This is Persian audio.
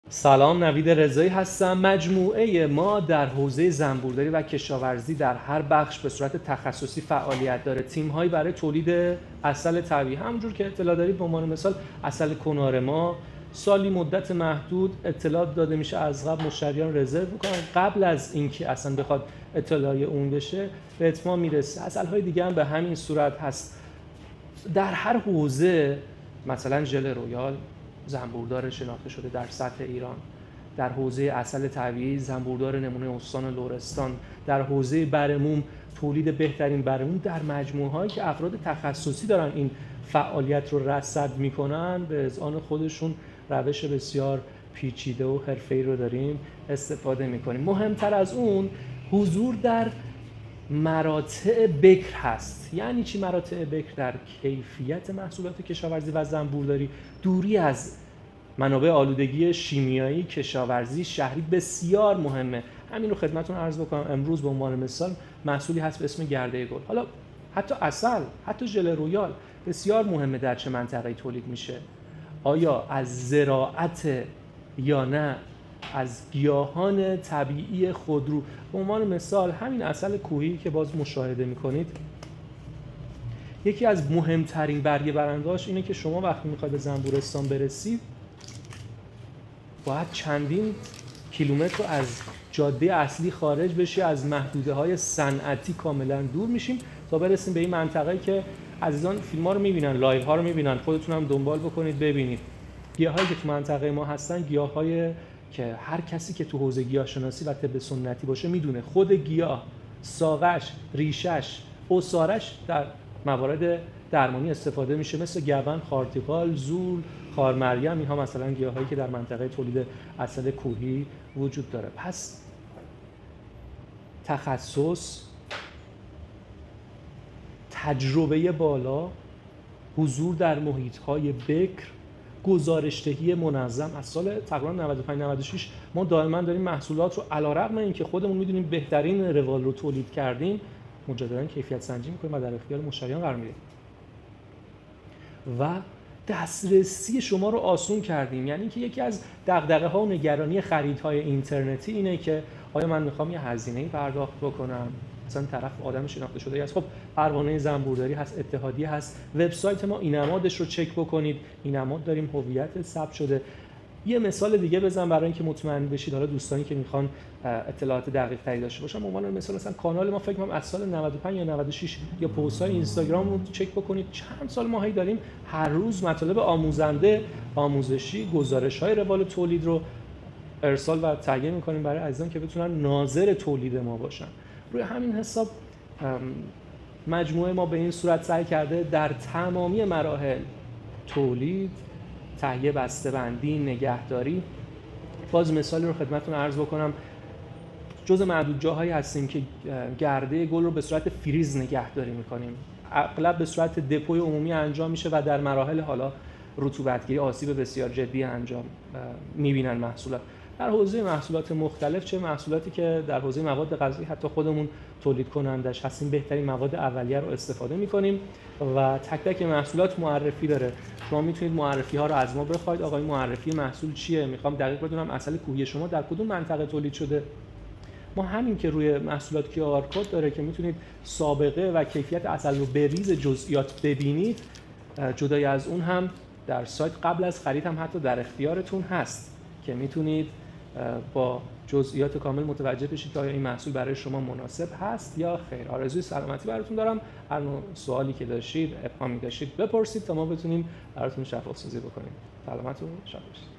سلام، نوید رضایی هستم. مجموعه ما در حوزه زنبورداری و کشاورزی در هر بخش به صورت تخصصی فعالیت داره. تیم‌هایی برای تولید عسل طبیعی، همونجور که اطلاع دارید، به عنوان مثال عسل کنار ما سالی مدت محدود اطلاعات داده میشه، از قبل مشتریان رزرو میکنن، قبل از اینکه اصلا بخواد اطلاعی اون بشه به اتمام میرسه. عسل‌های دیگه هم به همین صورت هست. در هر حوزه، مثلا ژل رویال زنبوردار شناخته شده در سطح ایران، در حوزه عسل طبیعی زنبوردار نمونه استان لرستان، در حوزه برموم تولید بهترین برموم، در مجموعه‌هایی که افراد تخصصی دارن این فعالیت رو رصد میکنن، به اذعان خودشون روش بسیار پیچیده و حرفه‌ای رو داریم استفاده میکنیم. مهمتر از اون حضور در مراتع بکر هست. یعنی چی مراتع بکر؟ در کیفیت محصولات کشاورزی و زنبورداری، دوری از منابع آلودگی شیمیایی کشاورزی شهری بسیار مهمه. همین رو خدمتتون عرض بکنم. امروز به عنوان مثال محصولی هست به اسم گرده گل. حالا حتی عسل، حتی ژل رویال بسیار مهمه در چه منطقه‌ای تولید میشه. آیا از زراعت یا نه از گیاهان طبیعی خودرو؟ به عنوان مثال همین عسل کوهی که باز مشاهده میکنید، یکی از مهمترین برگه برندهاش اینه که شما وقتی میخواید به زنبورستان برسید باید چندین کیلومتر از جاده اصلی خارج بشی، از محدوده‌های صنعتی کاملا دور میشیم تا برسیم به این منطقه‌ای که عزیزان فیلم‌ها رو می‌بینن، لایوها رو می‌بینن، خودتون هم دنبال بکنید ببینید. گیاهایی که تو منطقه ما هستن گیاه‌های که هر کسی که تو حوزه گیاهشناسی و طب سنتی باشه میدونه خود گیاه، ساقش، ریشش، عصارش در موارد درمانی استفاده میشه، مثل گون، خارتیپال، زول، خارمریم. اینها مثلا گیاهایی که در منطقه تولید عسل کوهی وجود داره. پس تخصص، تجربه بالا، حضور در محیط‌های بکر، گزارش‌دهی منظم. از سال تقریبا 95-96 ما دائما داریم محصولات رو علیرغم اینکه خودمون میدونیم بهترین روال رو تولید کردیم، مجددا کیفیت سنجی می‌کنیم و در اختیار مشتریان قرار میدیم و دسترسی شما رو آسون کردیم. یعنی که یکی از دغدغه‌ها و نگرانی خریدهای اینترنتی اینه که آیا من می‌خوام یه هزینه‌ای پرداخت بکنم، مثلا طرف آدم شناخته شده است، خب پروانه زنبورداری هست، اتحادیه هست، وبسایت ما اینمادش رو چک بکنید، اینماد داریم، هویت ثبت شده. یه مثال دیگه بزنم برای اینکه مطمئن بشید، حالا دوستانی که میخوان اطلاعات دقیق تری داشته باشن، به عنوان مثال مثلا کانال ما فکر کنم از سال 95 یا 96 یا پست‌های اینستاگرام رو چک بکنید، چند سال ماهی داریم هر روز مطالب آموزنده، آموزشی، گزارش‌های روال تولید رو ارسال و تهیه می‌کنیم برای عزیزان که بتونن ناظر تولید ما باشن. روی همین حساب مجموعه ما به این صورت سعی کرده در تمامی مراحل تولید، تهیه بسته‌بندی، نگهداری. باز مثالی رو خدمتتون عرض بکنم، جزء معدود جاهایی هستیم که گرده گل رو به صورت فریز نگهداری می‌کنیم. اغلب به صورت دپوی عمومی انجام میشه و در مراحل حالا رطوبتگیری آسیب بسیار جدی انجام می‌بینن محصولات. در حوزه محصولات مختلف، چه محصولاتی که در حوزه مواد غذایی حتی خودمون تولید کنندش هستیم، بهترین مواد اولیه رو استفاده می‌کنیم و تک تک محصولات معرفی داره. شما میتونید معرفی ها رو از ما بخواید. آقا این معرفی محصول چیه؟ میخوام دقیق بدونم عسل کوهی شما در کدوم منطقه تولید شده. ما همین که روی محصولات QR کد داره که میتونید سابقه و کیفیت عسل رو به ریز جزئیات ببینید. جدای از اون هم در سایت قبل از خرید هم حتی در اختیارتون هست که میتونید با جزئیات کامل متوجه بشید که آیا این محصول برای شما مناسب هست یا خیر. آرزوی سلامتی براتون دارم. هر نوع سوالی که داشتید، ابهامی داشتید بپرسید تا ما بتونیم براتون شفاف سازی بکنیم. سلامت و شاد باشید.